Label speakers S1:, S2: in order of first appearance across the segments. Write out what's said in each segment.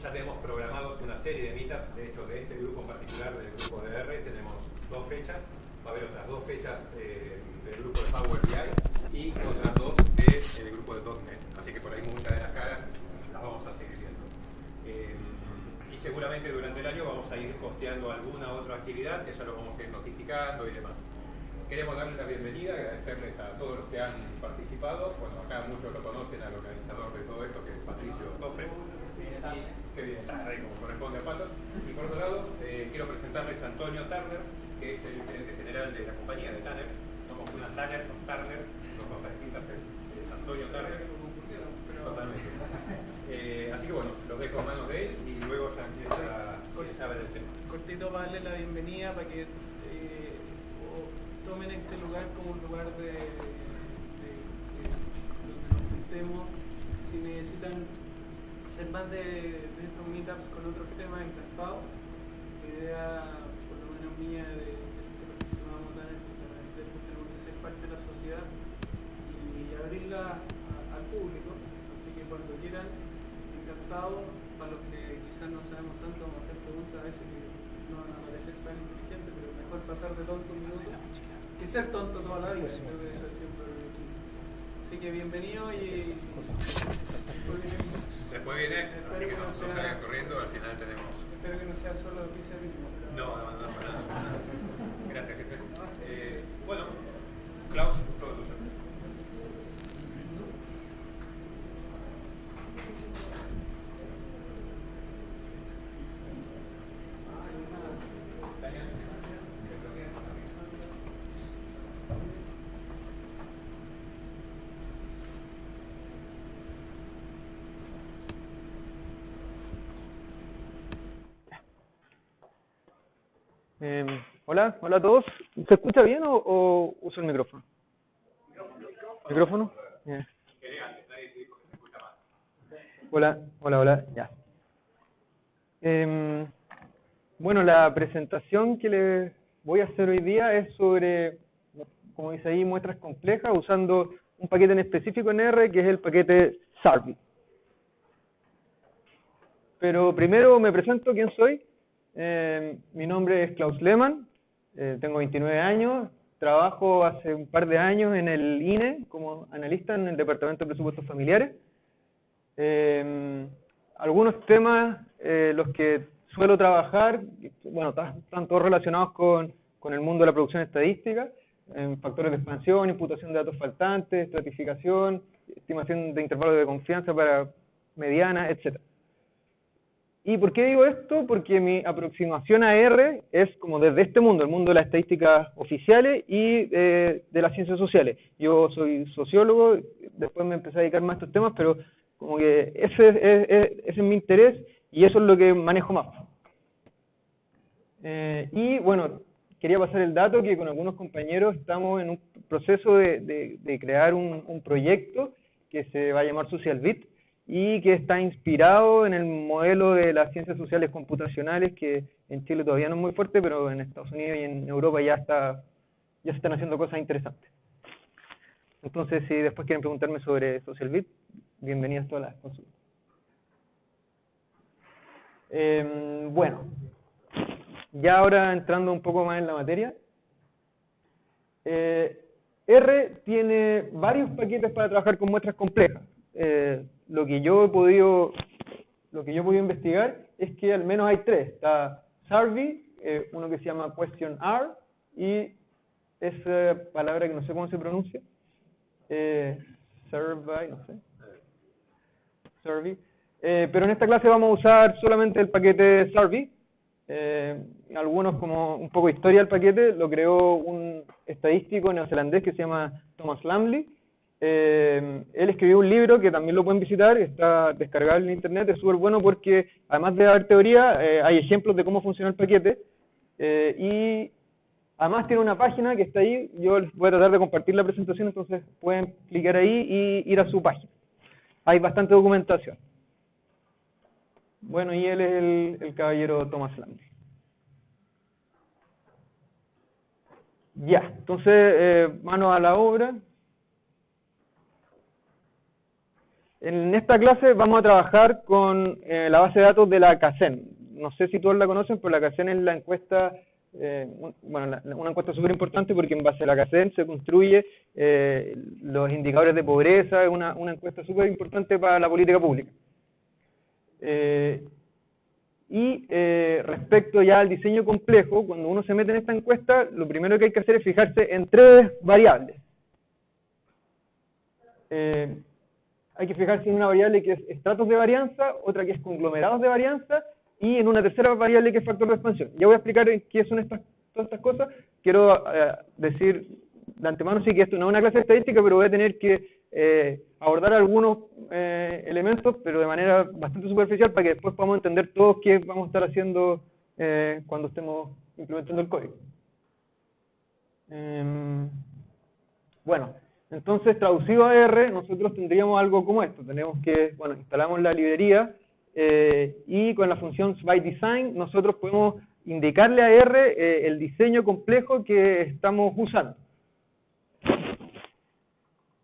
S1: ya tenemos programados una serie de meetups, de hecho de este grupo en particular, del grupo de R, tenemos 2 fechas, va a haber otras 2 fechas del grupo de Power BI y otras 2 del grupo de .NET, así que por ahí muchas de las caras las vamos a seguir viendo. Y seguramente durante el año vamos a ir posteando alguna otra actividad, eso lo vamos a ir notificando y demás. Queremos darles la bienvenida, agradecerles a todos los que han participado. Bueno, acá muchos lo conocen al organizador de todo esto, que es Patricio Cofre. Qué bien, está ahí como corresponde a Pato. Y por otro lado, quiero presentarles a Antonio Turner, que es el gerente general de la compañía de Tanner. Somos una Tanner con Turner, dos cosas distintas, es Antonio Turner. Totalmente. Así que bueno, los dejo en manos de él y luego ya empieza a ver el tema.
S2: Cortito para darle la bienvenida, para que tomen este lugar como un lugar donde nos juntemos. Si necesitan hacer más de estos meetups con otros temas, encantados. La idea, por lo menos mía, de que participamos en las empresas, tenemos que ser parte de la sociedad y abrirla al público. Así que cuando quieran, encantados. Para los que quizás no sabemos tanto, vamos a hacer preguntas a veces que no van a parecer tan inteligentes, pero mejor pasar de tonto un minuto que ser tonto toda la vida. Creo que eso es siempre. Así que bienvenido y
S1: después viene, así que no salgan corriendo, al final tenemos...
S2: Espero que no sea solo pizza ritmo.
S1: No, nada. Gracias, jefe. Bueno, Klaus, todo tuyo.
S3: Hola a todos. ¿Se escucha bien o uso el micrófono? ¿Micrófono? Yeah. Hola, ya. Bueno, la presentación que les voy a hacer hoy día es sobre, como dice ahí, muestras complejas usando un paquete en específico en R, que es el paquete Sarvi. Pero primero me presento quién soy. Mi nombre es Klaus Lehmann, tengo 29 años, trabajo hace un par de años en el INE como analista en el Departamento de Presupuestos Familiares. Algunos temas los que suelo trabajar, bueno, están todos relacionados con el mundo de la producción estadística, factores de expansión, imputación de datos faltantes, estratificación, estimación de intervalos de confianza para medianas, etc. ¿Y por qué digo esto? Porque mi aproximación a R es como desde este mundo, el mundo de las estadísticas oficiales y de las ciencias sociales. Yo soy sociólogo, después me empecé a dedicar más a estos temas, pero como que ese es mi interés y eso es lo que manejo más. Y bueno, quería pasar el dato que con algunos compañeros estamos en un proceso de crear un proyecto que se va a llamar SocialBit, y que está inspirado en el modelo de las ciencias sociales computacionales, que en Chile todavía no es muy fuerte, pero en Estados Unidos y en Europa ya se están haciendo cosas interesantes. Entonces, si después quieren preguntarme sobre SocialBit, bienvenidas todas las consultas. Bueno, ya ahora entrando un poco más en la materia, R tiene varios paquetes para trabajar con muestras complejas. Lo que yo he podido investigar es que al menos hay 3. Está Sarvi, uno que se llama Question R, y esa palabra que no sé cómo se pronuncia, Survey, no sé, Sarvi. Pero en esta clase vamos a usar solamente el paquete Sarvi. Algunos, como un poco historia del paquete, lo creó un estadístico neozelandés que se llama Thomas Lamley. Él escribió un libro que también lo pueden visitar, está descargable en internet, es súper bueno porque además de dar teoría, hay ejemplos de cómo funciona el paquete, y además tiene una página que está ahí. Yo les voy a tratar de compartir la presentación, entonces pueden clicar ahí y ir a su página. Hay bastante documentación. Bueno, y él es el caballero Thomas Lamley. Ya, entonces, manos a la obra. En esta clase vamos a trabajar con la base de datos de la Kaizen. No sé si todos la conocen, pero la Kaizen es la encuesta, una encuesta súper importante porque en base a la Kaizen se construye los indicadores de pobreza, es una encuesta súper importante para la política pública. Respecto ya al diseño complejo, cuando uno se mete en esta encuesta, lo primero que hay que hacer es fijarse en tres variables. Hay que fijarse en una variable que es estratos de varianza, otra que es conglomerados de varianza, y en una tercera variable que es factor de expansión. Ya voy a explicar qué son todas estas cosas. Quiero decir de antemano sí que esto no es una clase de estadística, pero voy a tener que abordar algunos elementos, pero de manera bastante superficial, para que después podamos entender todos qué vamos a estar haciendo cuando estemos implementando el código. Bueno, entonces traducido a R, nosotros tendríamos algo como esto. Tenemos que, instalamos la librería y con la función byDesign nosotros podemos indicarle a R el diseño complejo que estamos usando.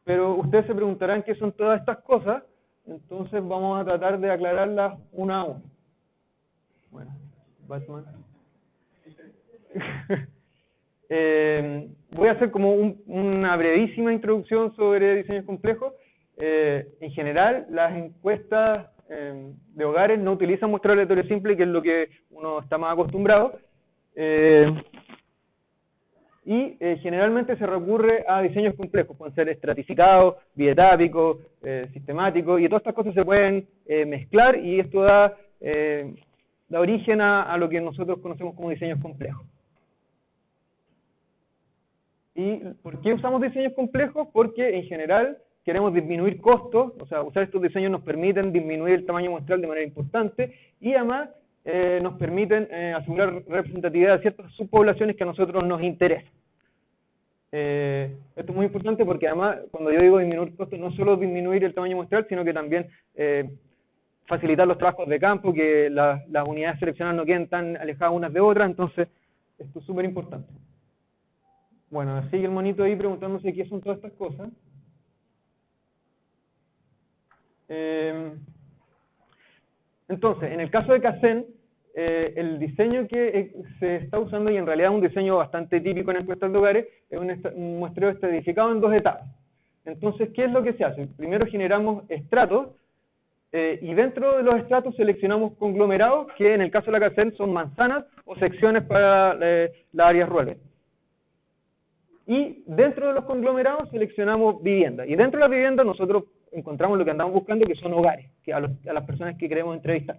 S3: Pero ustedes se preguntarán qué son todas estas cosas, entonces vamos a tratar de aclararlas una a una. Bueno, Batman. Voy a hacer como una brevísima introducción sobre diseños complejos. En general, las encuestas de hogares no utilizan muestreo aleatorio simple, que es lo que uno está más acostumbrado. Generalmente se recurre a diseños complejos, pueden ser estratificados, bietápicos, sistemáticos, y todas estas cosas se pueden mezclar, y esto da origen a lo que nosotros conocemos como diseños complejos. ¿Y por qué usamos diseños complejos? Porque en general queremos disminuir costos, o sea, usar estos diseños nos permiten disminuir el tamaño muestral de manera importante, y además nos permiten asegurar representatividad de ciertas subpoblaciones que a nosotros nos interesan. Esto es muy importante porque además, cuando yo digo disminuir costos, no solo disminuir el tamaño muestral, sino que también facilitar los trabajos de campo, que las unidades seleccionadas no queden tan alejadas unas de otras, entonces esto es súper importante. Bueno, sigue el monito ahí preguntándose qué son todas estas cosas. Entonces, en el caso de Kaizen, el diseño que se está usando, y en realidad es un diseño bastante típico en encuestas de hogares, es un muestreo estratificado en dos etapas. Entonces, ¿qué es lo que se hace? Primero generamos estratos, y dentro de los estratos seleccionamos conglomerados, que en el caso de la Kaizen son manzanas o secciones para las áreas rurales. Y dentro de los conglomerados seleccionamos viviendas. Y dentro de las viviendas nosotros encontramos lo que andamos buscando, que son hogares, que a las personas que queremos entrevistar.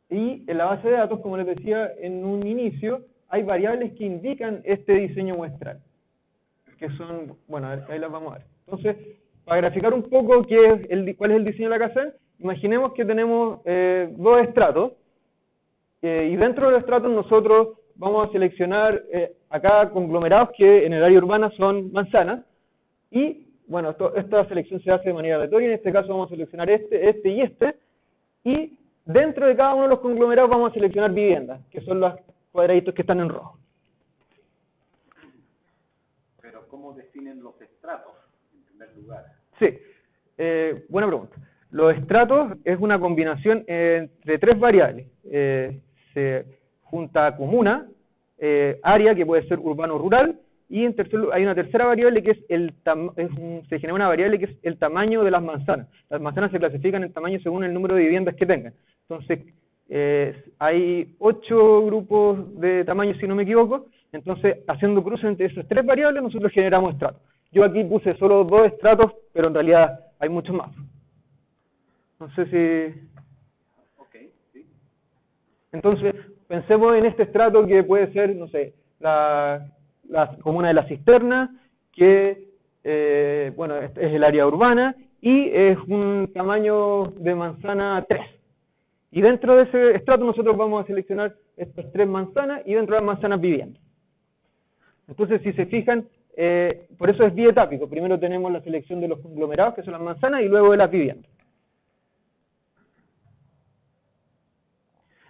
S3: Y en la base de datos, como les decía en un inicio, hay variables que indican este diseño muestral, que son, ahí las vamos a ver. Entonces, para graficar un poco cuál es el diseño de la Kaizen, imaginemos que tenemos dos estratos, y dentro de los estratos nosotros vamos a seleccionar acá conglomerados que en el área urbana son manzanas, y esta selección se hace de manera aleatoria. En este caso vamos a seleccionar este y este, y dentro de cada uno de los conglomerados vamos a seleccionar viviendas, que son los cuadraditos que están en rojo.
S4: Pero ¿cómo definen los estratos, en primer lugar?
S3: Sí, buena pregunta. Los estratos es una combinación de tres variables. Se junta comuna, área, que puede ser urbano o rural, y hay una tercera variable que es se genera una variable que es el tamaño de las manzanas. Las manzanas se clasifican en tamaño según el número de viviendas que tengan. Entonces, hay 8 grupos de tamaño, si no me equivoco. Entonces, haciendo cruces entre esas tres variables, nosotros generamos estratos. Yo aquí puse solo 2 estratos, pero en realidad hay muchos más. No sé si...
S4: Okay, sí.
S3: Entonces, pensemos en este estrato que puede ser, no sé, la comuna de La Cisterna, que, es el área urbana, y es un tamaño de manzana 3. Y dentro de ese estrato nosotros vamos a seleccionar estas 3 manzanas, y dentro de las manzanas viviendas. Entonces, si se fijan, por eso es bietápico. Primero tenemos la selección de los conglomerados, que son las manzanas, y luego de las viviendas.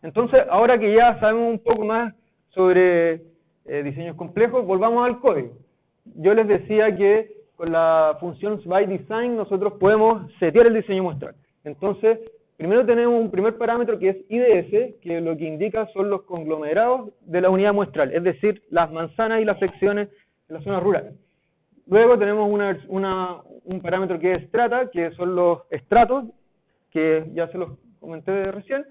S3: Entonces, ahora que ya sabemos un poco más sobre diseños complejos, volvamos al código. Yo les decía que con la función byDesign nosotros podemos setear el diseño muestral. Entonces, primero tenemos un primer parámetro que es IDS, que lo que indica son los conglomerados de la unidad muestral, es decir, las manzanas y las secciones de las zonas rurales. Luego tenemos un parámetro que es strata, que son los estratos, que ya se los comenté recién,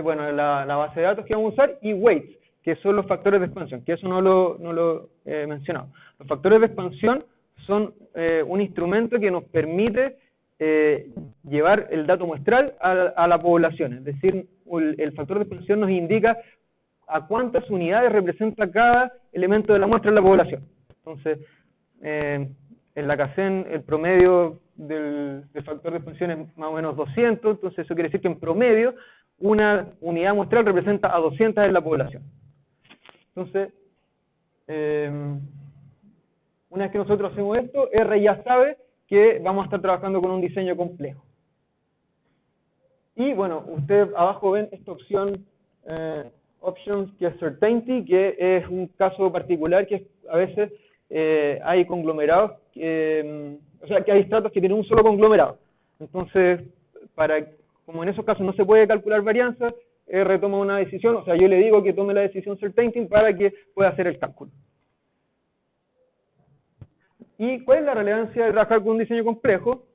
S3: bueno, la base de datos que vamos a usar, y weights, que son los factores de expansión, que eso no lo he mencionado. Los factores de expansión son un instrumento que nos permite llevar el dato muestral a la población, es decir, el factor de expansión nos indica a cuántas unidades representa cada elemento de la muestra en la población. Entonces, en la CACEN el promedio del factor de expansión es más o menos 200, entonces eso quiere decir que en promedio una unidad muestral representa a 200 en la población. Entonces, una vez que nosotros hacemos esto, R ya sabe que vamos a estar trabajando con un diseño complejo. Y bueno, ustedes abajo ven esta opción, Options, que es Certainty, que es un caso particular que a veces hay conglomerados, o sea, que hay estratos que tienen un solo conglomerado. Entonces, como en esos casos no se puede calcular varianza, R toma una decisión, o sea, yo le digo que tome la decisión Certainty para que pueda hacer el cálculo. ¿Y cuál es la relevancia de trabajar con un diseño complejo?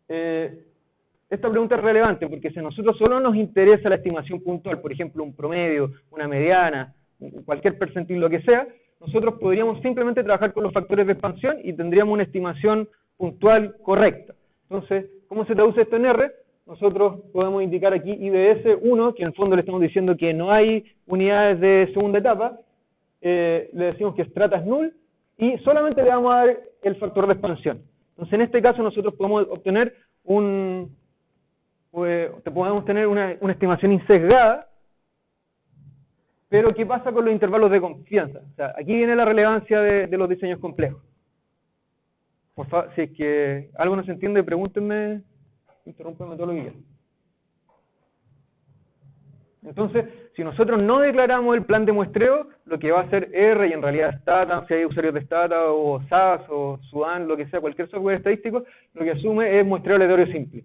S3: Esta pregunta es relevante porque si a nosotros solo nos interesa la estimación puntual, por ejemplo, un promedio, una mediana, cualquier percentil, lo que sea, nosotros podríamos simplemente trabajar con los factores de expansión y tendríamos una estimación puntual correcta. Entonces, ¿cómo se traduce esto en R? Nosotros podemos indicar aquí IDS1, que en el fondo le estamos diciendo que no hay unidades de segunda etapa, le decimos que strata es null, y solamente le vamos a dar el factor de expansión. Entonces, en este caso nosotros podemos obtener una estimación insesgada, pero ¿qué pasa con los intervalos de confianza? O sea, aquí viene la relevancia de los diseños complejos. Por favor, si es que algo no se entiende, pregúntenme, interrúmpanme todo lo que quieran. Entonces, si nosotros no declaramos el plan de muestreo, lo que va a hacer R, y en realidad Stata, si hay usuarios de Stata, o SAS, o Sudan, lo que sea, cualquier software estadístico, lo que asume es muestreo aleatorio simple.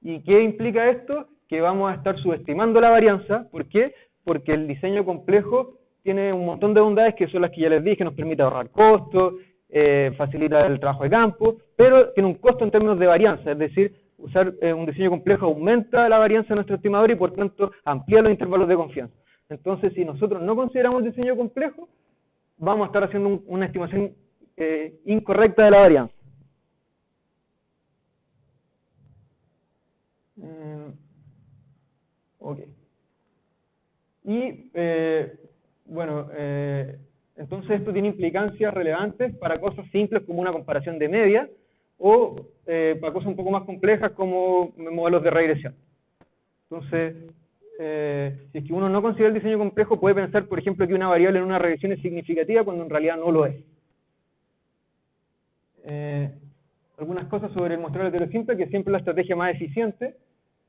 S3: ¿Y qué implica esto? Que vamos a estar subestimando la varianza. ¿Por qué? Porque el diseño complejo tiene un montón de bondades que son las que ya les dije, nos permite ahorrar costos, facilita el trabajo de campo, pero tiene un costo en términos de varianza, es decir, usar un diseño complejo aumenta la varianza de nuestro estimador y por tanto amplía los intervalos de confianza. Entonces, si nosotros no consideramos el diseño complejo, vamos a estar haciendo una estimación incorrecta de la varianza. Ok. Y, entonces esto tiene implicancias relevantes para cosas simples como una comparación de media, o para cosas un poco más complejas como modelos de regresión. Entonces, si es que uno no considera el diseño complejo, puede pensar, por ejemplo, que una variable en una regresión es significativa cuando en realidad no lo es. Algunas cosas sobre el muestreo aleatorio simple, que siempre es la estrategia más eficiente,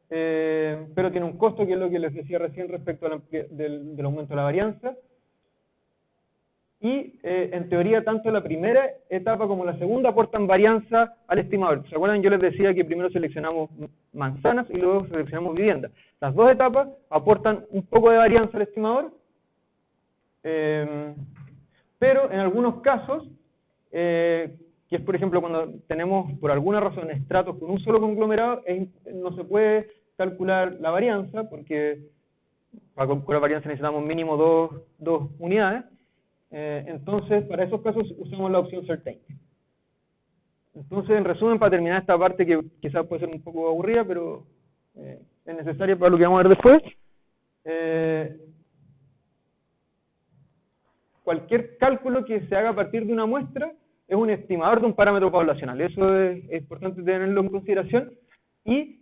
S3: pero tiene un costo, que es lo que les decía recién respecto del aumento de la varianza. Y en teoría tanto la primera etapa como la segunda aportan varianza al estimador. ¿Se acuerdan? Yo les decía que primero seleccionamos manzanas y luego seleccionamos viviendas. Las dos etapas aportan un poco de varianza al estimador, pero en algunos casos, que es por ejemplo cuando tenemos por alguna razón estratos con un solo conglomerado, no se puede calcular la varianza, porque para calcular varianza necesitamos mínimo dos unidades. Entonces, para esos casos usamos la opción Certainty. Entonces, en resumen, para terminar esta parte que quizás puede ser un poco aburrida, pero es necesaria para lo que vamos a ver después, cualquier cálculo que se haga a partir de una muestra es un estimador de un parámetro poblacional. Eso es importante tenerlo en consideración. Y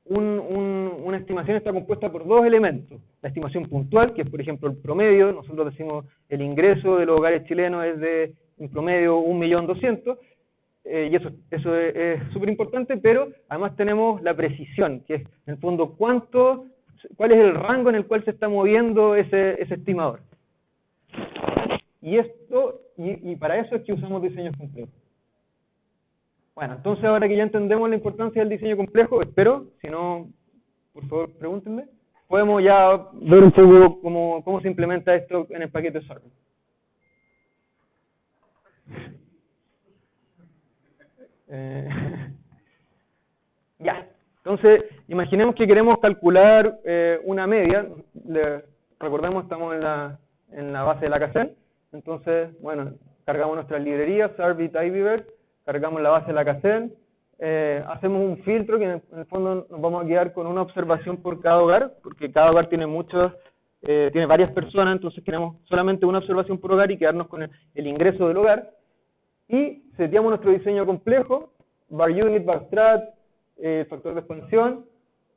S3: una estimación está compuesta por dos elementos. La estimación puntual, que es por ejemplo el promedio. Nosotros decimos el ingreso de los hogares chilenos es de en promedio 1.200.000, y eso es súper importante, pero además tenemos la precisión, que es en el fondo cuál es el rango en el cual se está moviendo ese estimador. Y para eso es que usamos diseños complejos. Bueno, entonces ahora que ya entendemos la importancia del diseño complejo, espero, si no, por favor pregúntenme, podemos ya ver un poco cómo se implementa esto en el paquete Server. Ya, entonces imaginemos que queremos calcular una media. Recordemos, estamos en la base de la KCEN. Entonces, bueno, cargamos nuestras librerías, Servi, Tidyverse, cargamos la base de la KCEN, hacemos un filtro que en el fondo nos vamos a quedar con una observación por cada hogar, porque cada hogar tiene tiene varias personas, entonces queremos solamente una observación por hogar y quedarnos con el ingreso del hogar. Y seteamos nuestro diseño complejo, var unit, var strat, factor de expansión,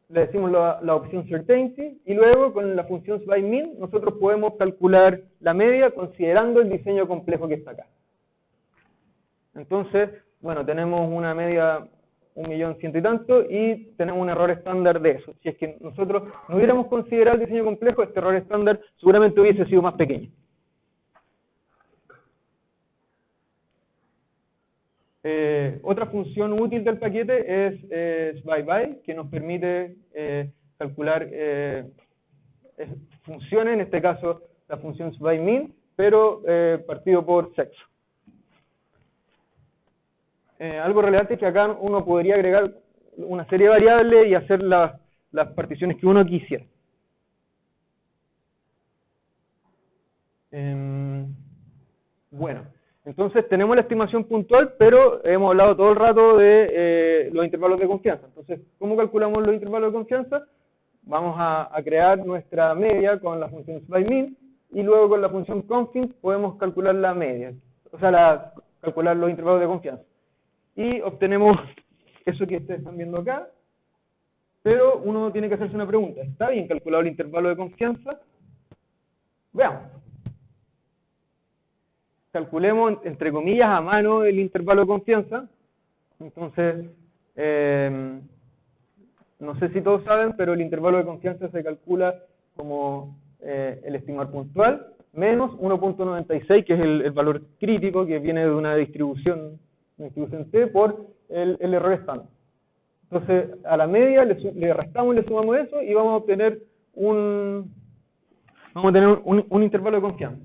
S3: le decimos la opción certainty, y luego con la función by_min nosotros podemos calcular la media considerando el diseño complejo que está acá. Entonces, bueno, tenemos una media 1.100.000 y tanto, y tenemos un error estándar de eso. Si es que nosotros no hubiéramos considerado el diseño complejo, este error estándar seguramente hubiese sido más pequeño. Otra función útil del paquete es SbyBy, que nos permite calcular funciones, en este caso la función SbyMin, pero partido por sexo. Algo relevante es que acá uno podría agregar una serie de variables y hacer las particiones que uno quisiera. Bueno, entonces tenemos la estimación puntual, pero hemos hablado todo el rato de los intervalos de confianza. Entonces, ¿cómo calculamos los intervalos de confianza? Vamos a crear nuestra media con la función SbyMin, y luego con la función config podemos calcular la media, o sea, calcular los intervalos de confianza. Y obtenemos eso que ustedes están viendo acá, pero uno tiene que hacerse una pregunta. ¿Está bien calculado el intervalo de confianza? Veamos. Calculemos, entre comillas, a mano el intervalo de confianza. Entonces, no sé si todos saben, pero el intervalo de confianza se calcula como el estimar puntual menos 1.96, que es el valor crítico que viene de una distribución T por el error estándar. Entonces, a la media le restamos y le sumamos eso y vamos a obtener un intervalo de confianza.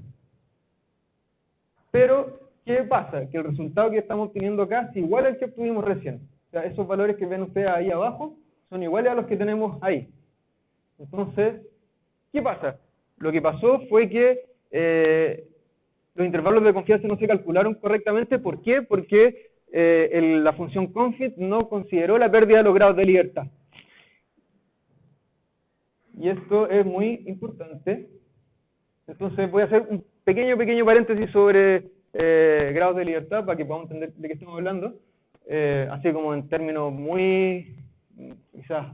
S3: Pero, ¿qué pasa? Que el resultado que estamos obteniendo acá es igual al que obtuvimos recién. O sea, esos valores que ven ustedes ahí abajo son iguales a los que tenemos ahí. Entonces, ¿qué pasa? Lo que pasó fue que los intervalos de confianza no se calcularon correctamente. ¿Por qué? Porque la función config no consideró la pérdida de los grados de libertad. Y esto es muy importante. Entonces voy a hacer un pequeño paréntesis sobre grados de libertad para que podamos entender de qué estamos hablando. Así como en términos muy, quizás,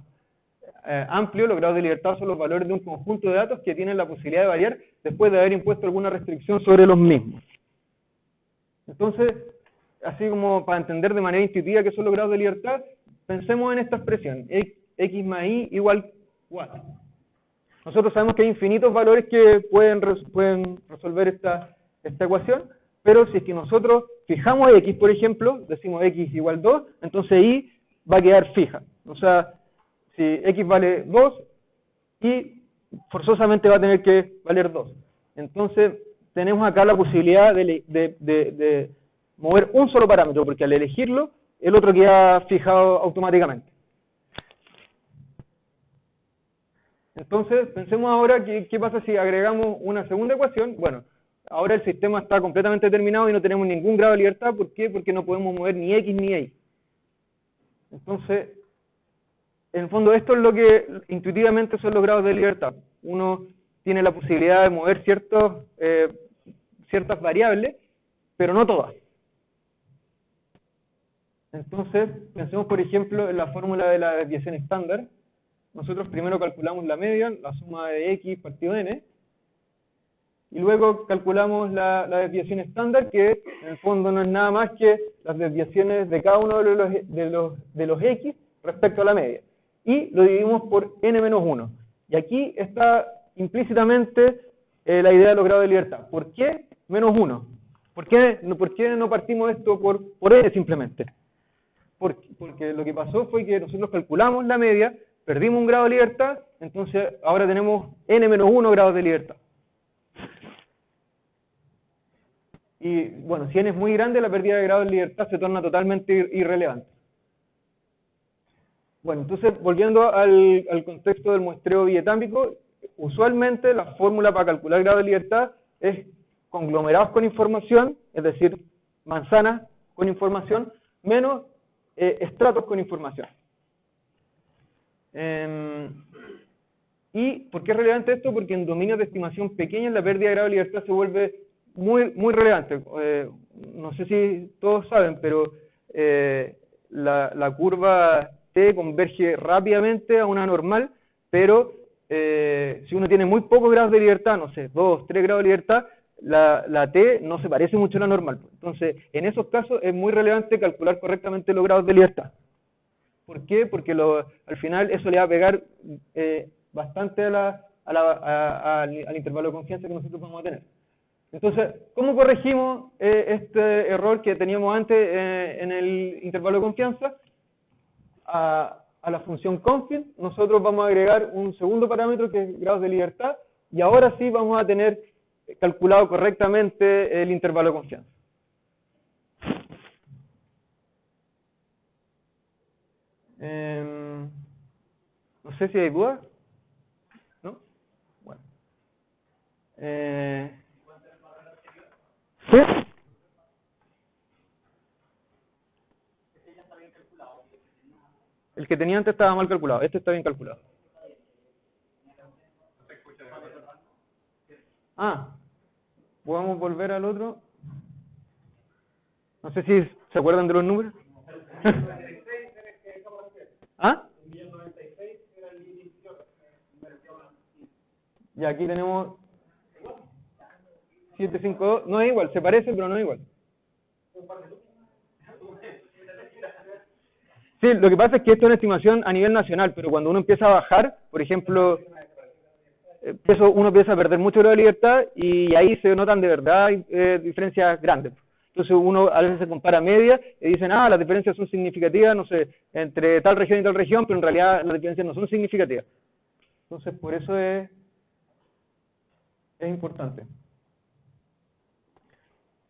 S3: amplios, los grados de libertad son los valores de un conjunto de datos que tienen la posibilidad de variar después de haber impuesto alguna restricción sobre los mismos. Entonces, así como para entender de manera intuitiva qué son los grados de libertad, pensemos en esta expresión, x más y igual 4. Nosotros sabemos que hay infinitos valores que pueden resolver esta ecuación, pero si es que nosotros fijamos x, por ejemplo, decimos x igual 2, entonces y va a quedar fija. O sea, si x vale 2, y forzosamente va a tener que valer 2. Entonces, tenemos acá la posibilidad de mover un solo parámetro, porque al elegirlo, el otro queda fijado automáticamente. Entonces, pensemos ahora qué pasa si agregamos una segunda ecuación. Bueno, ahora el sistema está completamente determinado y no tenemos ningún grado de libertad. ¿Por qué? Porque no podemos mover ni x ni y. Entonces, en el fondo esto es lo que intuitivamente son los grados de libertad. Uno tiene la posibilidad de mover ciertas variables, pero no todas. Entonces, pensemos por ejemplo en la fórmula de la desviación estándar. Nosotros primero calculamos la media, la suma de x partido n, y luego calculamos la desviación estándar, que en el fondo no es nada más que las desviaciones de cada uno de los x respecto a la media. Y lo dividimos por n-1. Y aquí está implícitamente la idea de los grados de libertad. ¿Por qué? menos 1. ¿Por qué no partimos esto por n simplemente? Porque lo que pasó fue que nosotros calculamos la media, perdimos un grado de libertad, entonces ahora tenemos n menos 1 grados de libertad. Y bueno, si n es muy grande, la pérdida de grados de libertad se torna totalmente irrelevante. Bueno, entonces, volviendo al contexto del muestreo bietámico, usualmente la fórmula para calcular grado de libertad es conglomerados con información, es decir, manzanas con información, menos estratos con información. ¿Y por qué es relevante esto? Porque en dominios de estimación pequeños la pérdida de grado de libertad se vuelve muy relevante. No sé si todos saben, pero la curva T converge rápidamente a una normal, pero si uno tiene muy pocos grados de libertad, no sé, 2, 3 grados de libertad, la T no se parece mucho a la normal. Entonces, en esos casos es muy relevante calcular correctamente los grados de libertad. ¿Por qué? Porque al final eso le va a pegar bastante al intervalo de confianza que nosotros vamos a tener. Entonces, ¿cómo corregimos este error que teníamos antes en el intervalo de confianza? A la función config, nosotros vamos a agregar un segundo parámetro que es grados de libertad, y ahora sí vamos a tener calculado correctamente el intervalo de confianza. No sé si hay dudas. ¿No? Bueno. ¿Sí? El que tenía antes estaba mal calculado, este está bien calculado. ¿Podemos volver al otro? No sé si se acuerdan de los números. Y aquí tenemos 752, no es igual, se parece pero no es igual. Sí, lo que pasa es que esto es una estimación a nivel nacional, pero cuando uno empieza a bajar, por ejemplo, uno empieza a perder mucho grado de libertad y ahí se notan de verdad diferencias grandes. Entonces uno a veces se compara media y dicen, las diferencias son significativas, no sé, entre tal región y tal región, pero en realidad las diferencias no son significativas. Entonces por eso es importante.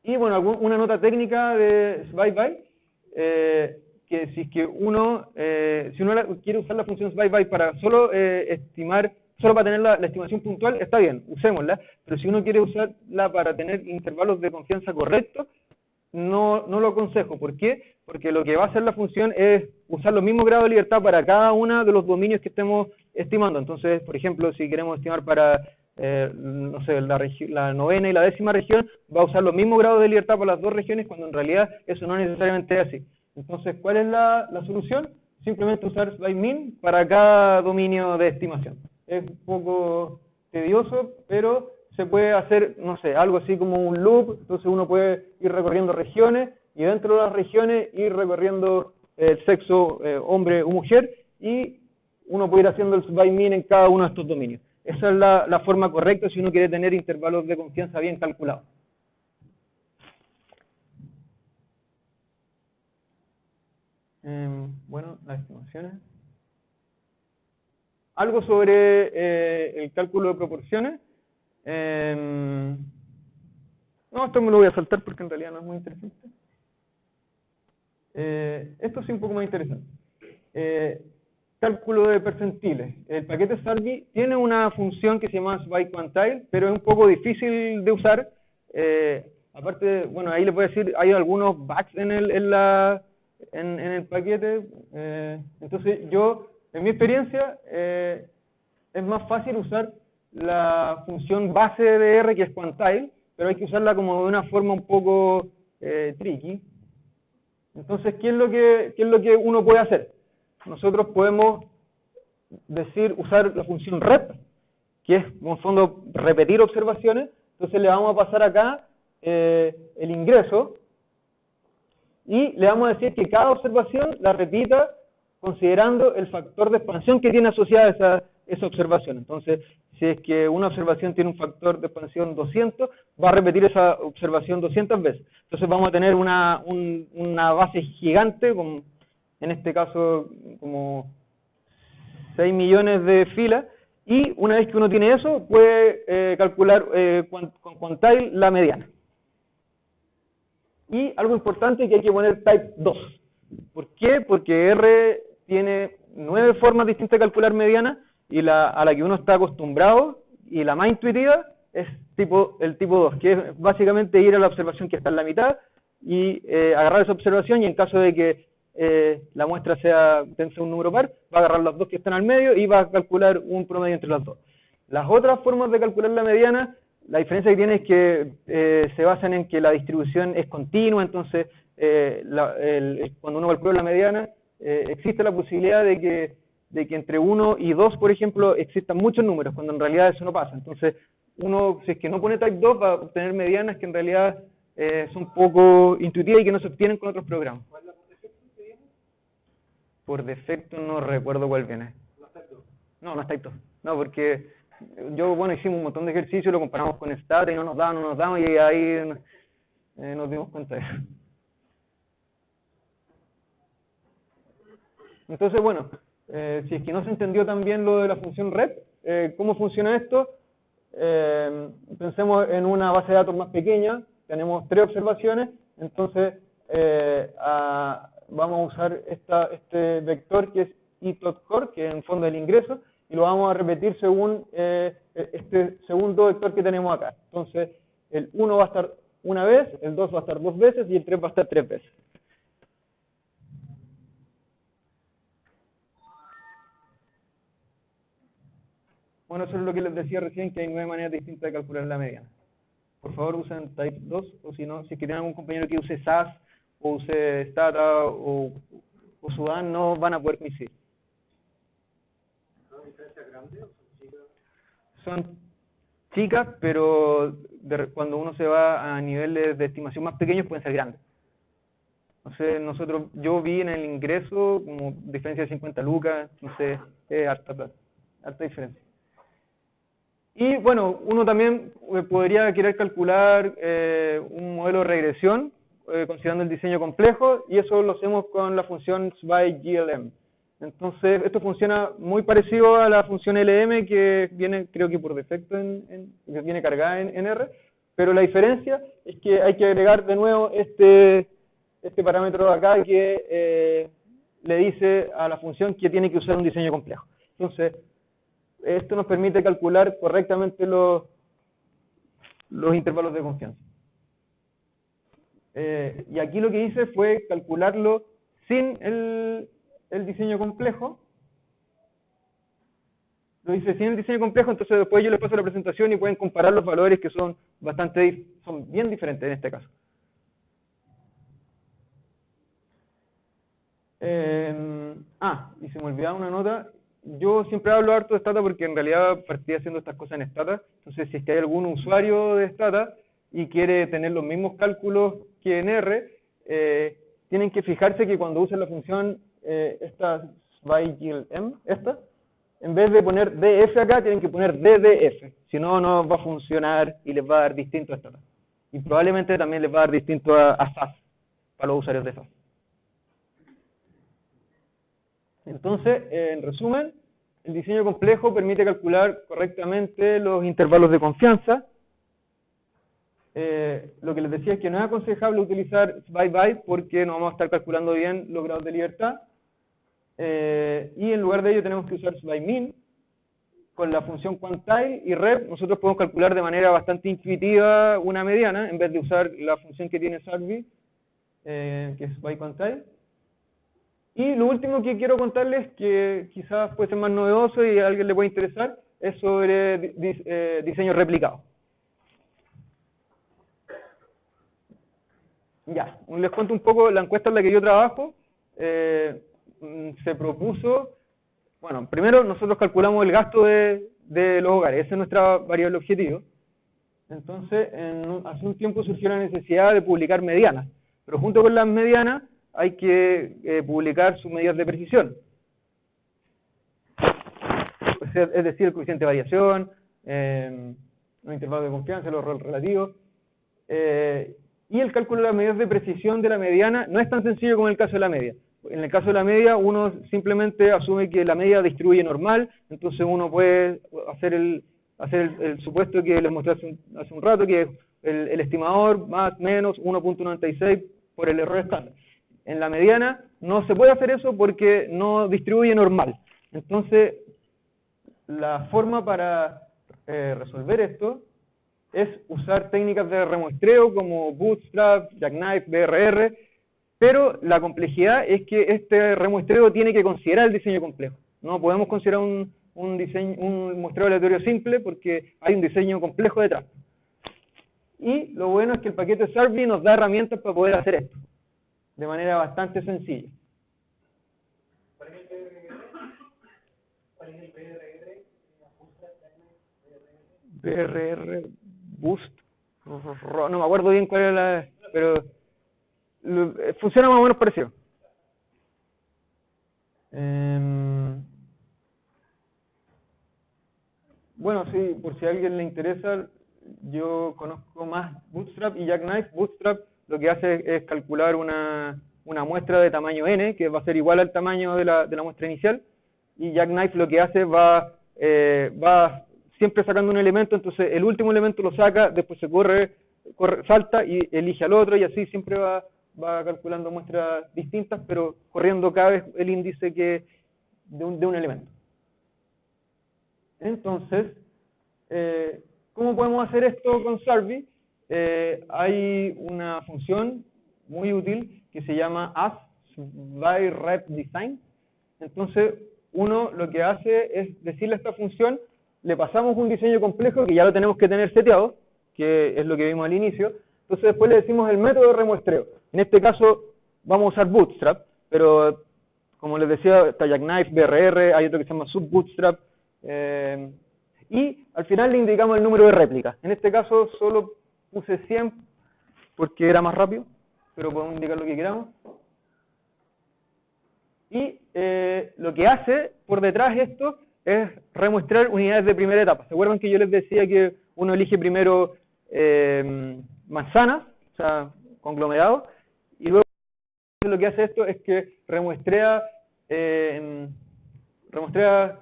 S3: Y bueno, una nota técnica de SbyBy, que si es que uno quiere usar la función SbyBy para solo estimar, solo para tener la estimación puntual, está bien, usémosla, pero si uno quiere usarla para tener intervalos de confianza correctos, no lo aconsejo. ¿Por qué? Porque lo que va a hacer la función es usar los mismos grados de libertad para cada uno de los dominios que estemos estimando. Entonces, por ejemplo, si queremos estimar para no sé, la novena y la 10ª región, va a usar los mismos grados de libertad para las dos regiones, cuando en realidad eso no necesariamente es así. Entonces, ¿cuál es la solución? Simplemente usar SbyMin para cada dominio de estimación. Es un poco tedioso, pero se puede hacer, no sé, algo así como un loop. Entonces uno puede ir recorriendo regiones, y dentro de las regiones ir recorriendo el sexo hombre o mujer, y uno puede ir haciendo el SbyMin en cada uno de estos dominios. Esa es la forma correcta si uno quiere tener intervalos de confianza bien calculados. Bueno, las estimaciones. Algo sobre el cálculo de proporciones. No, esto me lo voy a saltar porque en realidad no es muy interesante. Esto sí un poco más interesante. Cálculo de percentiles. El paquete Survey tiene una función que se llama SbyQuantile, pero es un poco difícil de usar. Aparte, bueno, ahí les voy a decir, hay algunos bugs en el paquete. Entonces en mi experiencia, es más fácil usar la función base de R, que es quantile, pero hay que usarla como de una forma un poco tricky. Entonces, ¿qué es lo que uno puede hacer? Nosotros podemos usar la función rep, que es, en el fondo, repetir observaciones. Entonces le vamos a pasar acá el ingreso, y le vamos a decir que cada observación la repita considerando el factor de expansión que tiene asociada esa observación. Entonces, si es que una observación tiene un factor de expansión 200, va a repetir esa observación 200 veces. Entonces vamos a tener una base gigante, en este caso como 6 millones de filas, y una vez que uno tiene eso, puede calcular con quantile la mediana. Y algo importante que hay que poner type 2. ¿Por qué? Porque R tiene 9 formas distintas de calcular mediana, y a la que uno está acostumbrado, y la más intuitiva, es el tipo 2, que es básicamente ir a la observación que está en la mitad, y agarrar esa observación, y en caso de que la muestra tenga un número par, va a agarrar las dos que están al medio, y va a calcular un promedio entre las dos. Las otras formas de calcular la mediana, la diferencia que tiene es que se basan en que la distribución es continua, entonces cuando uno calcula la mediana, existe la posibilidad de que entre 1 y 2, por ejemplo, existan muchos números, cuando en realidad eso no pasa. Entonces, uno, si es que no pone type 2, va a obtener medianas que en realidad son poco intuitivas y que no se obtienen con otros programas.
S2: ¿Cuál es la por defecto que viene?
S3: Por defecto no recuerdo cuál viene.
S2: ¿No es type 2?
S3: No, no es type 2. No, porque hicimos un montón de ejercicios, lo comparamos con Stata y no nos damos, y ahí nos dimos cuenta de eso. Entonces, bueno, si es que no se entendió también lo de la función rep, ¿cómo funciona esto? Pensemos en una base de datos más pequeña, tenemos 3 observaciones, entonces vamos a usar este vector que es i.core, que en fondo es el ingreso, y lo vamos a repetir según este segundo vector que tenemos acá. Entonces, el 1 va a estar una vez, el 2 va a estar 2 veces, y el 3 va a estar 3 veces. Bueno, eso es lo que les decía recién, que hay 9 maneras distintas de calcular la mediana. Por favor, usen type 2, o si no, si es que tienen algún compañero que use SAS, o use Stata, o Sudan, no van a poder coincidir.
S2: ¿Son diferencias grandes o son chicas?
S3: Son chicas, pero cuando uno se va a niveles de estimación más pequeños, pueden ser grandes. Entonces, yo vi en el ingreso como diferencia de 50 lucas, entonces es harta diferencia. Y bueno, uno también podría querer calcular un modelo de regresión, considerando el diseño complejo, y eso lo hacemos con la función SVI-GLM. Entonces, esto funciona muy parecido a la función LM, que viene, creo que por defecto, que viene cargada en R, pero la diferencia es que hay que agregar de nuevo este parámetro de acá que le dice a la función que tiene que usar un diseño complejo. Entonces, esto nos permite calcular correctamente los intervalos de confianza. Y aquí lo que hice fue calcularlo sin el diseño complejo. Lo hice sin el diseño complejo, entonces después yo les paso la presentación y pueden comparar los valores, que son bien diferentes en este caso. Y se me olvidaba una nota. Yo siempre hablo harto de Stata porque en realidad partí haciendo estas cosas en Stata. Entonces, si es que hay algún usuario de Stata y quiere tener los mismos cálculos que en R, tienen que fijarse que cuando usen la función esta SVI-GLM, en vez de poner df acá, tienen que poner ddf. Si no, no va a funcionar y les va a dar distinto a Stata. Y probablemente también les va a dar distinto a SAS, para los usuarios de SAS. Entonces, en resumen, el diseño complejo permite calcular correctamente los intervalos de confianza. Lo que les decía es que no es aconsejable utilizar SVI-BY porque no vamos a estar calculando bien los grados de libertad. Y en lugar de ello tenemos que usar SVI-MIN con la función quantile y rep. Nosotros podemos calcular de manera bastante intuitiva una mediana en vez de usar la función que tiene Sarvi, que es SVI-quantile. Y lo último que quiero contarles, que quizás puede ser más novedoso y a alguien le puede interesar, es sobre diseño replicado. Ya, les cuento un poco la encuesta en la que yo trabajo. Se propuso, bueno, primero nosotros calculamos el gasto de los hogares, esa es nuestra variable objetivo. Entonces, hace un tiempo surgió la necesidad de publicar medianas, pero junto con las medianas hay que publicar sus medidas de precisión. Pues es decir, el coeficiente de variación, los intervalos de confianza, los errores relativos. Y el cálculo de las medidas de precisión de la mediana no es tan sencillo como en el caso de la media. En el caso de la media, uno simplemente asume que la media distribuye normal, entonces uno puede hacer el supuesto que les mostré hace un rato, que es el estimador más menos 1.96 por el error estándar. En la mediana no se puede hacer eso porque no distribuye normal. Entonces, la forma para resolver esto es usar técnicas de remuestreo como Bootstrap, Jackknife, BRR, pero la complejidad es que este remuestreo tiene que considerar el diseño complejo. No podemos considerar un muestreo aleatorio simple porque hay un diseño complejo detrás. Y lo bueno es que el paquete Survey nos da herramientas para poder hacer esto de manera bastante sencilla.
S2: ¿Cuál es el BRR? ¿Cuál es el BRR?
S3: BRR, Boost, no me acuerdo bien cuál era pero funciona más o menos parecido. Bueno, sí, por si a alguien le interesa, yo conozco más Bootstrap y Jackknife. Bootstrap lo que hace es calcular una muestra de tamaño n, que va a ser igual al tamaño de la muestra inicial, y Jackknife lo que hace va siempre sacando un elemento, entonces el último elemento lo saca, después se salta y elige al otro, y así siempre va calculando muestras distintas, pero corriendo cada vez el índice de un elemento. Entonces, ¿cómo podemos hacer esto con Survey? Hay una función muy útil que se llama AskSurveyRepDesign. Entonces, uno lo que hace es decirle a esta función, le pasamos un diseño complejo que ya lo tenemos que tener seteado, que es lo que vimos al inicio. Entonces, después le decimos el método de remuestreo. En este caso, vamos a usar Bootstrap, pero como les decía, está Jackknife, BRR, hay otro que se llama SubBootstrap. Y al final le indicamos el número de réplicas. En este caso solo puse 100 porque era más rápido, pero podemos indicar lo que queramos. Y lo que hace por detrás esto es remuestrar unidades de primera etapa. ¿Se acuerdan que yo les decía que uno elige primero manzanas, o sea, conglomerados, y luego lo que hace esto es que remuestrea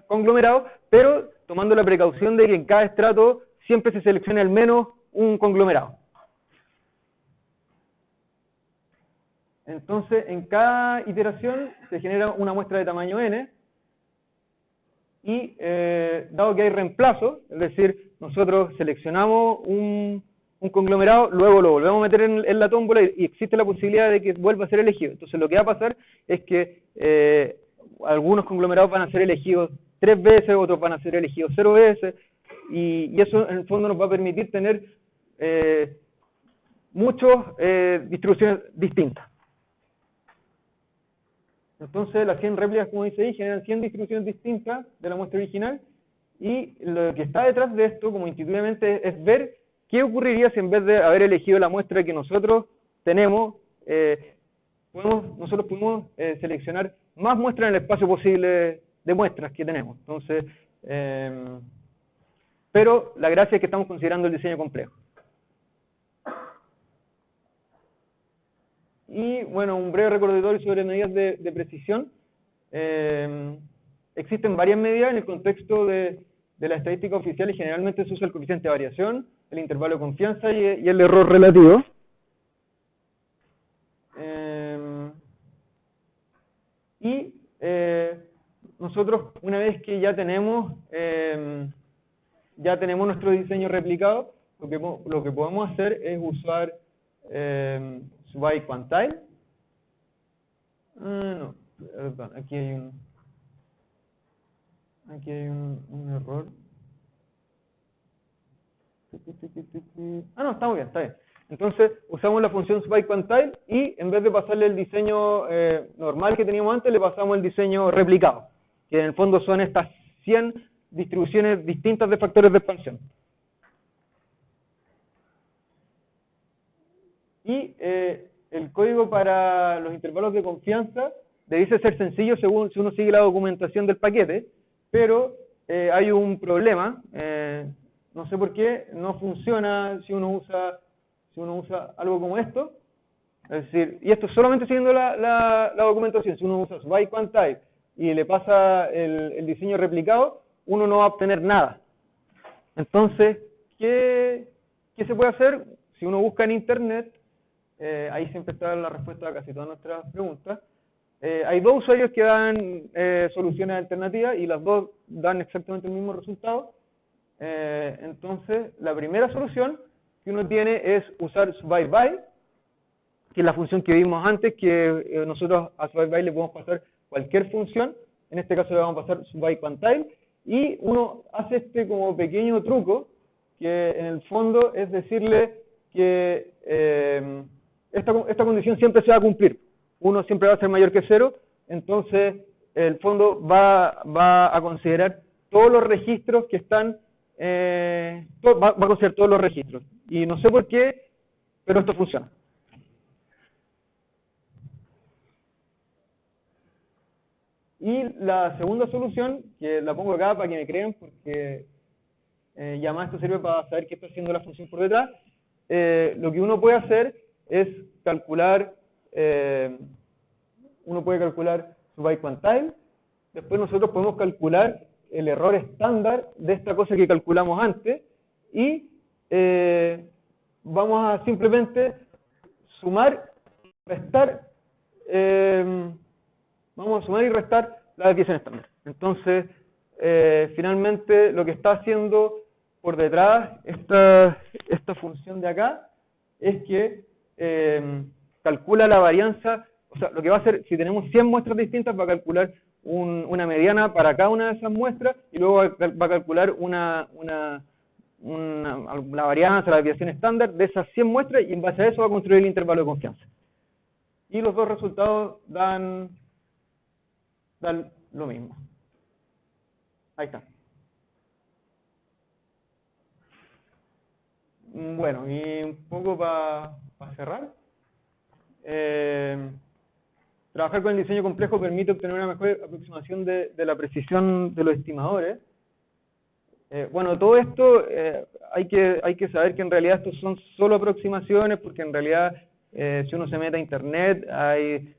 S3: conglomerados, pero tomando la precaución de que en cada estrato siempre se seleccione al menos un conglomerado. Entonces, en cada iteración se genera una muestra de tamaño n, y dado que hay reemplazo, es decir, nosotros seleccionamos un conglomerado, luego lo volvemos a meter en la tómbola y existe la posibilidad de que vuelva a ser elegido. Entonces, lo que va a pasar es que algunos conglomerados van a ser elegidos 3 veces, otros van a ser elegidos 0 veces, y eso en el fondo nos va a permitir tener muchas distribuciones distintas. Entonces las 100 réplicas, como dice ahí, generan 100 distribuciones distintas de la muestra original, y lo que está detrás de esto, como intuitivamente, es ver qué ocurriría si en vez de haber elegido la muestra que nosotros tenemos, nosotros podemos seleccionar más muestras en el espacio posible de muestras que tenemos. Entonces, pero la gracia es que estamos considerando el diseño complejo. Y bueno, un breve recordatorio sobre medidas de precisión. Existen varias medidas en el contexto de la estadística oficial, y generalmente se usa el coeficiente de variación, el intervalo de confianza y el error relativo. Nosotros, una vez que ya tenemos nuestro diseño replicado, lo que podemos hacer es usar SurveyQuantile. No, perdón, aquí hay un error. No, está muy bien, está bien. Entonces, usamos la función SurveyQuantile y en vez de pasarle el diseño normal que teníamos antes, le pasamos el diseño replicado, que en el fondo son estas 100 distribuciones distintas de factores de expansión. Y el código para los intervalos de confianza debiese ser sencillo según si uno sigue la documentación del paquete, pero hay un problema, no sé por qué, no funciona si uno usa algo como esto, es decir, y esto solamente siguiendo la documentación, si uno usa SwipeQuantType y le pasa el diseño replicado, uno no va a obtener nada. Entonces, ¿qué se puede hacer? Si uno busca en internet, ahí siempre está la respuesta a casi todas nuestras preguntas. Hay dos usuarios que dan soluciones alternativas y las dos dan exactamente el mismo resultado. Entonces, la primera solución que uno tiene es usar SwipeBy, que es la función que vimos antes, que nosotros a SwipeBy le podemos pasar cualquier función. En este caso le vamos a pasar SwipeQuantType, y uno hace este como pequeño truco, que en el fondo es decirle que esta condición siempre se va a cumplir. 1 siempre va a ser mayor que 0, entonces el fondo va a considerar todos los registros que están, va a considerar todos los registros. Y no sé por qué, pero esto funciona. Y la segunda solución, que la pongo acá para que me crean, porque ya más esto sirve para saber qué está haciendo la función por detrás, lo que uno puede hacer es calcular, uno puede calcular SwipeQuantType, después nosotros podemos calcular el error estándar de esta cosa que calculamos antes, y vamos a simplemente sumar, restar, vamos a sumar y restar la desviación estándar. Entonces, finalmente lo que está haciendo por detrás esta función de acá es que calcula la varianza, o sea, lo que va a hacer, si tenemos 100 muestras distintas, va a calcular una mediana para cada una de esas muestras, y luego va a calcular la varianza, la desviación estándar de esas 100 muestras, y en base a eso va a construir el intervalo de confianza. Y los dos resultados dan lo mismo. Ahí está. Bueno, y un poco para cerrar. Trabajar con el diseño complejo permite obtener una mejor aproximación de la precisión de los estimadores. Bueno, todo esto hay que saber que en realidad estos son solo aproximaciones, porque en realidad si uno se mete a internet hay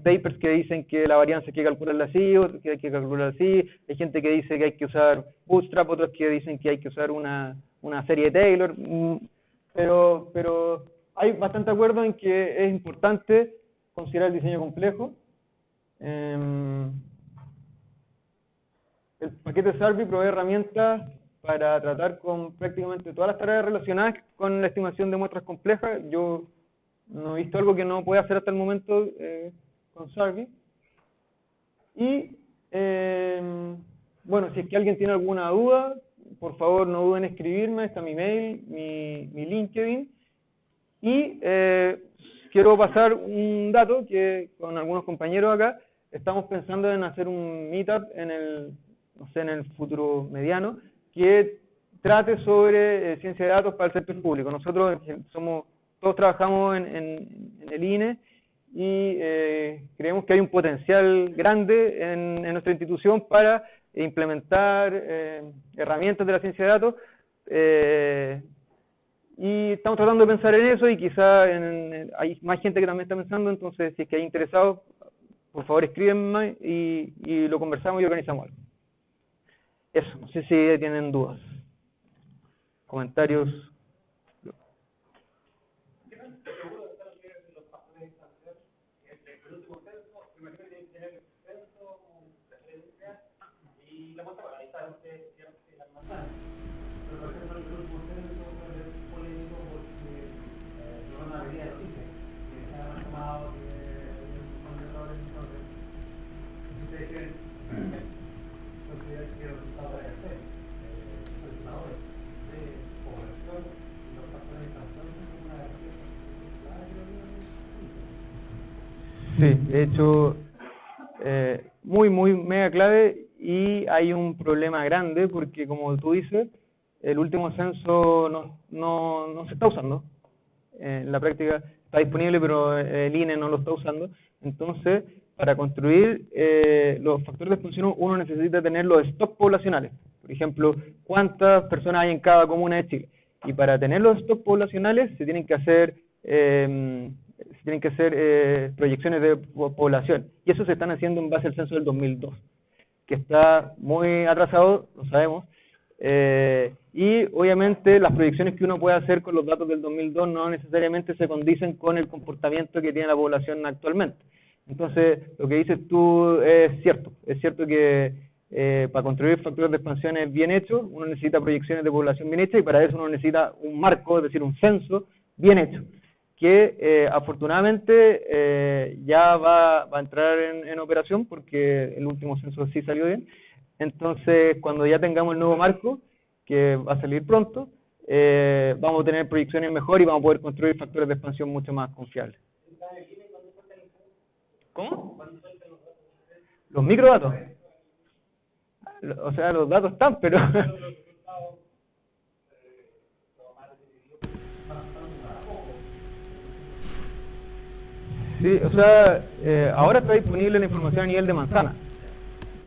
S3: papers que dicen que la varianza hay que calcularla así, otros que hay que calcularla así, hay gente que dice que hay que usar Bootstrap, otros que dicen que hay que usar una serie Taylor, pero hay bastante acuerdo en que es importante considerar el diseño complejo. El paquete Survey provee herramientas para tratar con prácticamente todas las tareas relacionadas con la estimación de muestras complejas. Yo no he visto algo que no pueda hacer hasta el momento con Survey. Y, bueno, si es que alguien tiene alguna duda, por favor no duden en escribirme, está mi mail, mi LinkedIn. Y quiero pasar un dato que con algunos compañeros acá estamos pensando en hacer un meetup en el futuro mediano, que trate sobre ciencia de datos para el sector público. Nosotros todos trabajamos en el INE y creemos que hay un potencial grande en nuestra institución para implementar herramientas de la ciencia de datos, y estamos tratando de pensar en eso, y quizá hay más gente que también está pensando. Entonces si es que hay interesados, por favor escríbenme y lo conversamos y organizamos algo. Eso, no sé si tienen dudas, comentarios. Sí, de hecho, muy mega clave, y hay un problema grande porque, como tú dices, el último censo no se está usando. En la práctica está disponible, pero el INE no lo está usando. Entonces, para construir los factores de expansión uno necesita tener los stocks poblacionales. Por ejemplo, cuántas personas hay en cada comuna de Chile. Y para tener los stocks poblacionales se tienen que hacer proyecciones de población. Y eso se están haciendo en base al censo del 2002, que está muy atrasado, lo sabemos. Y obviamente las proyecciones que uno puede hacer con los datos del 2002 no necesariamente se condicen con el comportamiento que tiene la población actualmente. Entonces, lo que dices tú es cierto que para construir factores de expansión bien hechos, uno necesita proyecciones de población bien hechas y para eso uno necesita un marco, es decir, un censo bien hecho, que afortunadamente ya va a entrar en operación porque el último censo sí salió bien. Entonces, cuando ya tengamos el nuevo marco, que va a salir pronto, vamos a tener proyecciones mejor y vamos a poder construir factores de expansión mucho más confiables. ¿Cómo? Los microdatos. O sea, los datos están, pero... Sí, o sea, ahora está disponible la información a nivel de manzana.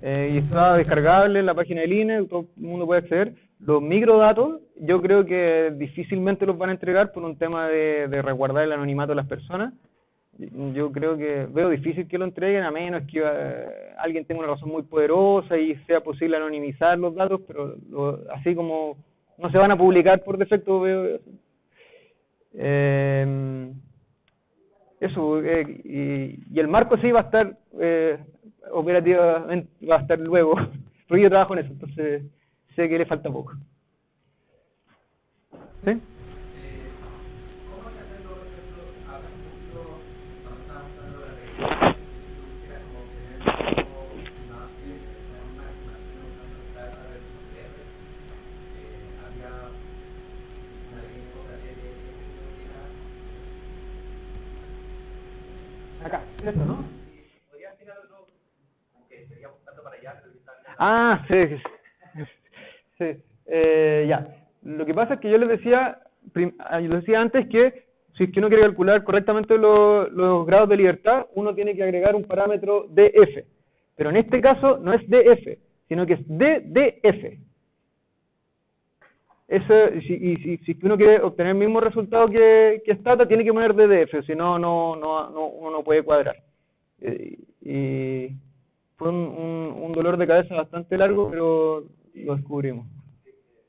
S3: Y está descargable en la página del INE, todo el mundo puede acceder. Los microdatos, yo creo que difícilmente los van a entregar por un tema de resguardar el anonimato de las personas. Yo creo que veo difícil que lo entreguen, a menos que alguien tenga una razón muy poderosa y sea posible anonimizar los datos, pero así como no se van a publicar por defecto, veo eso. Y el marco sí va a estar operativamente, va a estar luego, porque yo trabajo en eso, entonces sé que le falta poco. ¿Sí?
S5: ¿Cómo hay que hacerlo, por ejemplo, ahora cuando estábamos hablando de la regla, si tú quisieras como tener una serie, una estimación usando la versión R, había una pequeña cosa que
S3: Acá, eso, ¿no?
S5: si podría explicar algo, aunque estaría buscando para allá, pero que está bien.
S3: Ah, sí. Ya. Lo que pasa es que yo les decía antes que si es que uno quiere calcular correctamente los grados de libertad, uno tiene que agregar un parámetro df. Pero en este caso no es df, sino que es ddf. Si uno quiere obtener el mismo resultado que Stata, tiene que poner ddf, si no, uno no puede cuadrar. Y fue un dolor de cabeza bastante largo, pero lo descubrimos.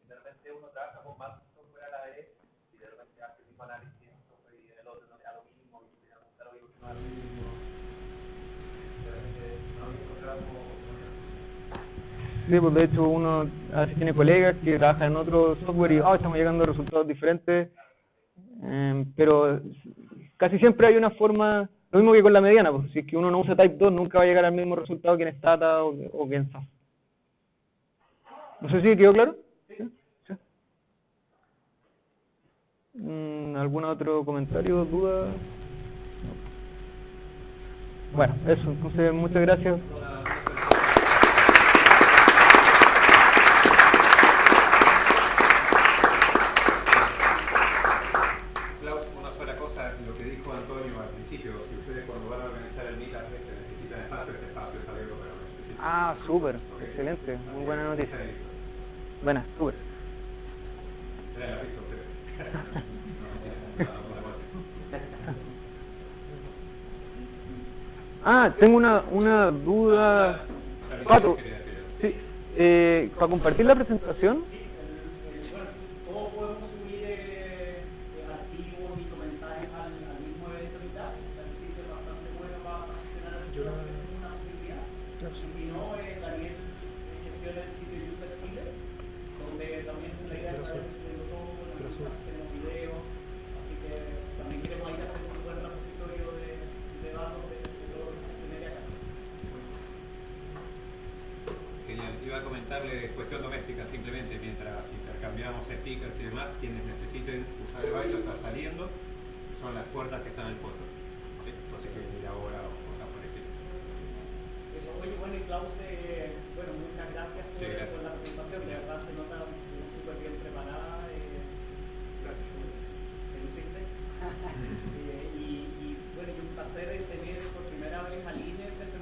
S5: De repente uno trabaja con más software a la vez y de repente hace el mismo análisis en un software y en el otro no le da lo mismo y se da lo mismo. De repente no había encontrado como...
S3: Sí, pues de hecho uno a veces tiene colegas que trabajan en otro software y estamos llegando a resultados diferentes, pero casi siempre hay una forma, lo mismo que con la mediana, pues si es que uno no usa Type 2 nunca va a llegar al mismo resultado que en Stata o que en SAS. No sé si quedó claro. ¿Sí? ¿Algún otro comentario, duda? No. Bueno, eso, entonces muchas gracias.
S1: Klaus, una sola cosa, lo que dijo Antonio al principio, si ustedes cuando van a organizar el meetup necesitan espacio, este espacio está abierto para lo que necesiten.
S3: Ah, súper, excelente, muy buena noticia. Buena, súper.
S1: Trae la pizza a ustedes.
S3: Tengo una duda. Pato, sí, para compartir la presentación.
S4: ¿Cómo podemos subir archivos y comentarios al mismo evento Meetup? El sitio es bastante bueno para gestionar archivos, es una posibilidad. Y si no, Daniel gestiona el sitio User Chile, donde también la idea es hacerlo todo, tenemos videos, así que también queremos ir a hacer un buen repositorio de datos de todo lo que se genere acá.
S1: Genial. Iba a comentarle cuestión doméstica simplemente, mientras intercambiamos speakers y demás, quienes necesiten usar el baile está saliendo, son las puertas que están en el fondo. ¿Sí? No sé qué ir ahora o cosas por el estilo.
S4: Eso, oye, bueno, y Klaus, bueno, muchas gracias por,
S1: gracias.
S4: por la presentación, de verdad se nota súper bien preparada,
S1: Gracias.
S4: se luciste. Y bueno, y un placer tener por primera vez al INE presentando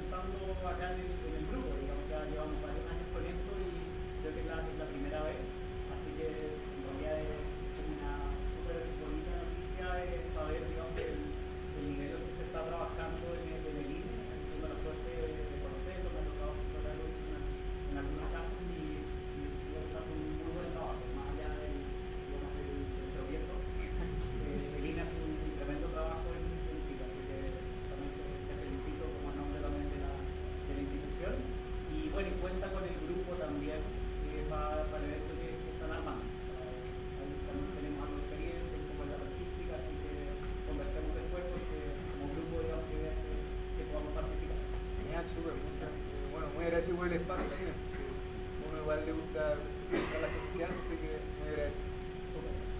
S3: le gusta presentar las cosas que hace, así que muy agradecido.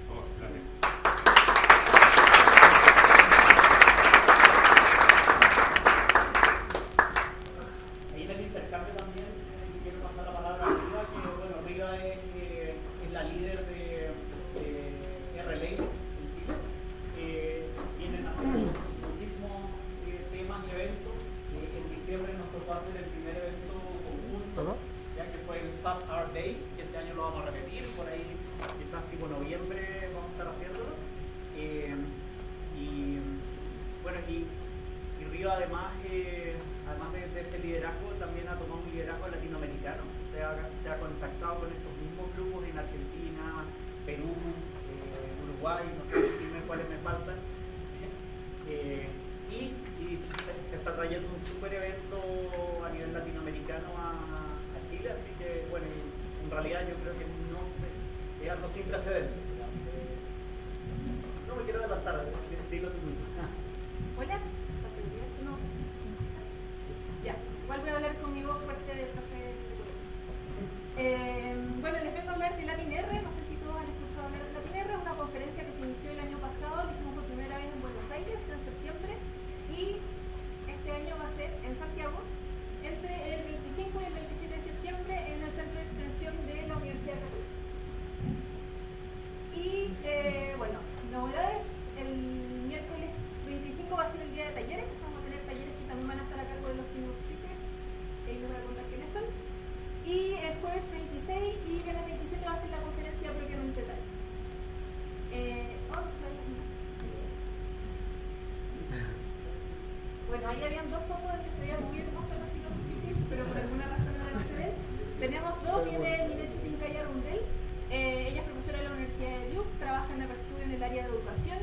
S1: Vamos, gracias.
S4: Ahí en el intercambio también quiero pasar la palabra a Riva, que bueno, Riva es la líder de R-Labels en Chile. Vienen haciendo muchísimos temas y eventos. En diciembre nos tocó hacer el primer evento conjunto, ya que fue el SAP Art Day, que este año lo vamos a repetir, por ahí quizás tipo noviembre vamos a estar haciéndolo. Y bueno, y Riva además de ese liderazgo también ha tomado un liderazgo latinoamericano, se ha contactado con estos mismos grupos en Argentina, Perú, Uruguay, no sé dime cuáles me faltan, y se está trayendo un super evento a nivel latinoamericano a Chile, así que bueno, en realidad yo creo que es algo sin precedentes. No me quiero adelantar, dilo tú mismo.
S6: Hola, no. Ya, igual voy a hablar con mi voz fuerte del café de bueno, les vengo a hablar de Latin R, no sé si todos han escuchado hablar de Latin R, es una conferencia que se inició el año pasado, lo hicimos por primera vez en Buenos Aires en septiembre y este año va a ser en Santiago entre el 25 y el 27 de septiembre en el Centro de Extensión de la Universidad Católica. Y bueno, novedades, el miércoles 25 va a ser el día de talleres, vamos a tener talleres que también van a estar a cargo de los keynote speakers, ahí les voy a contar quiénes son. Y el jueves 26 y viernes 27 va a ser la conferencia propiamente tal. Bueno, ahí habían dos fotos en que se veían muy hermosos los keynote speakers, pero por alguna razón ahora no se ven. Tenemos dos, viene Mirechi Tincaya Rundel. Ella es profesora de la Universidad de Duke, trabaja en Everstudio en el área de educación,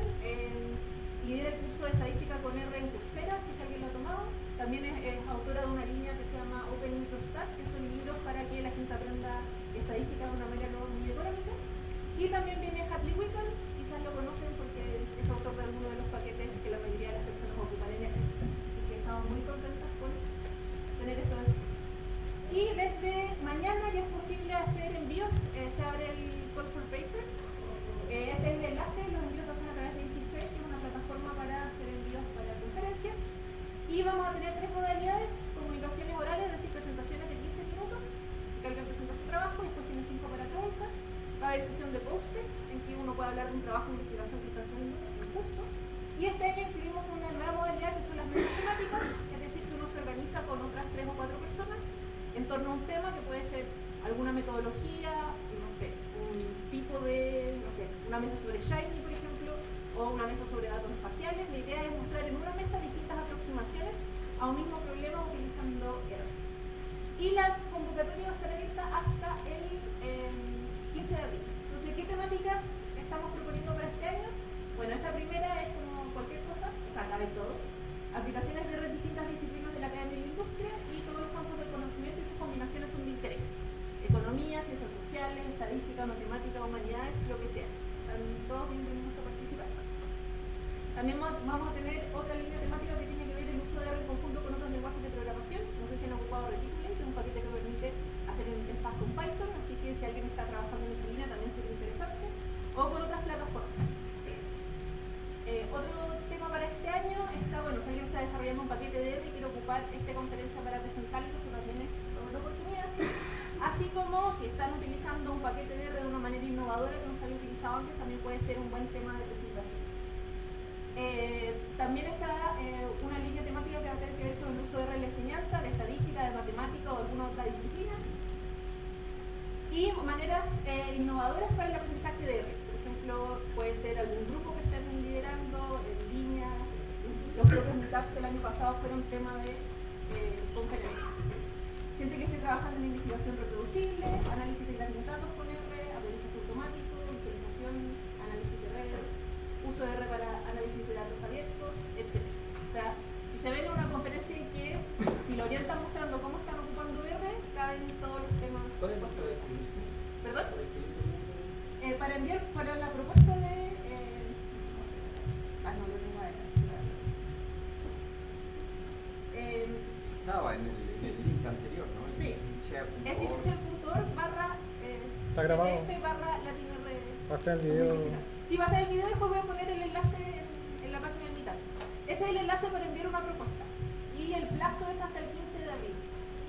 S6: lidera el curso de estadística con R en Coursera, si es que alguien lo ha tomado. También es autora de una línea que se llama Open Microstat, que son libros para que la gente aprenda estadística de una manera no muy económica. Y también viene Hadley Wickham, quizás lo conocen porque es autor de algunos de los paquetes que la mayoría de las personas ocupan en R. Así que estamos muy contentas con tener eso en su. Y desde mañana ya es posible hacer envíos, se abre el Call for Paper, ese es el enlace, los envíos se hacen a través de EasyTrade, que es una plataforma para hacer envíos para conferencias, y vamos a tener tres modalidades: comunicaciones orales, es decir, presentaciones de 15 minutos, que alguien presenta su trabajo y después tiene 5 para preguntas. Va a haber sesión de post-it, en que uno puede hablar de un trabajo de investigación que está haciendo en el curso, y este año incluimos una nueva modalidad que son las mesas temáticas, es decir, que uno se organiza con otras 3 o 4 personas en torno a un tema que puede ser alguna metodología, no sé, un tipo de, no sé, una mesa sobre Shiny, por ejemplo, o una mesa sobre datos espaciales. La idea es mostrar en una mesa distintas aproximaciones a un mismo problema utilizando R. Y la convocatoria va a estar abierta hasta el 15 de abril. Entonces, ¿qué temáticas estamos proponiendo para este año? Bueno, esta primera es como cualquier cosa, o sea, cabe todo. Aplicaciones de R en distintas disciplinas de la academia y la industria, y todos los campos del conocimiento y sus combinaciones son de interés. Economía, ciencias sociales, estadística, matemática, humanidades, lo que sea. Están todos bienvenidos a participar. También vamos a tener otra línea temática que tiene que ver el uso de R en conjunto con otros lenguajes de programación. No sé si han ocupado Reticulate, que es un paquete que permite hacer interfaz con Python, así que si alguien está trabajando en esa línea también sería interesante. O con otras plataformas. Otro tema para este año está, bueno, si alguien está desarrollando un paquete de R y quiere ocupar esta conferencia para presentarlo, eso también es una oportunidad. Así como si están utilizando un paquete de R de una manera innovadora que no se había utilizado antes, también puede ser un buen tema de presentación. También está una línea temática que va a tener que ver con el uso de R en la enseñanza, de estadística, de matemática o alguna otra disciplina. Y maneras innovadoras para el aprendizaje de R. Por ejemplo, puede ser algún grupo que estén liderando en línea. Los propios meetups el año pasado fueron tema de conferencia. Gente que esté trabajando en investigación reproducible, análisis de grandes datos con R, aprendizaje automático, visualización, análisis de redes, uso de R para análisis de datos abiertos, etc. O sea, y se ve en una conferencia en que, si lo orientan mostrando cómo están ocupando R, caben todos los temas.
S5: ¿Cuál es nuestro inscribirse?
S6: ¿Perdón?
S5: ¿Para inscribirse?
S6: Para enviar para la propuesta de... no lo tengo ahí.
S7: Estaba en el link anterior, ¿no?
S6: Sí. Es easyshare.org/
S7: Está grabado.
S6: cdf/latinr.
S7: Va a estar el video.
S6: Sí, va a estar el video y después voy a poner el enlace en la página del Meetup. Ese es el enlace para enviar una propuesta. Y el plazo es hasta el 15 de abril.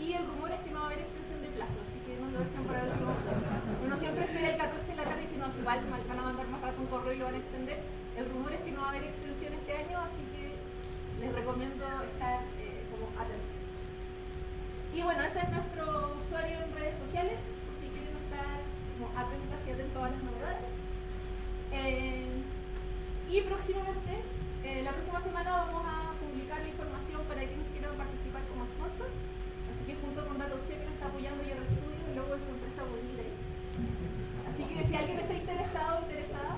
S6: Y el rumor es que no va a haber extensión de plazo, así que no lo dejen para el último momento. Uno siempre espera el 14 de la tarde y dice, no, si igual van a mandar más rato un correo y lo van a extender. El rumor es que no va a haber extensión este año, así que les recomiendo estar como atentos. Y bueno, ese es nuestro usuario en redes sociales, por si quieren estar como atentas y atentos a las novedades. Y próximamente, la próxima semana vamos a publicar la información para quienes quieran participar como sponsors. Así que junto con DataUC que nos está apoyando y RStudio, el logo de su empresa puede ir ahí. Así que si alguien está interesado o interesada,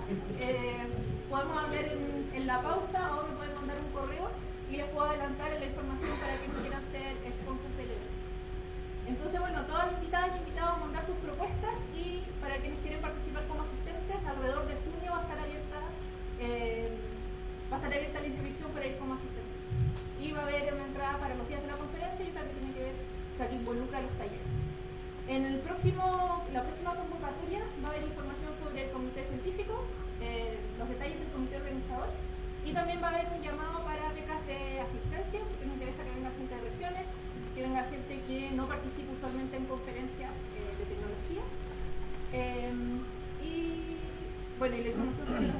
S6: podemos hablar en la pausa o me pueden mandar un correo y les puedo adelantar la información para quienes quieran ser sponsors del evento. Entonces, bueno, todas las invitadas y invitados a mandar sus propuestas y para quienes quieren participar como asistentes, alrededor de junio va a estar abierta la inscripción para ir como asistentes. Y va a haber una entrada para los días de la conferencia y otra que tiene que ver, o sea, que involucra los talleres. En la próxima convocatoria va a haber información sobre el comité científico, los detalles del comité organizador y también va a haber un llamado para becas de asistencia, porque nos interesa que venga gente de regiones, que venga gente que no participa usualmente en conferencias de tecnología. Y bueno, y la información sobre los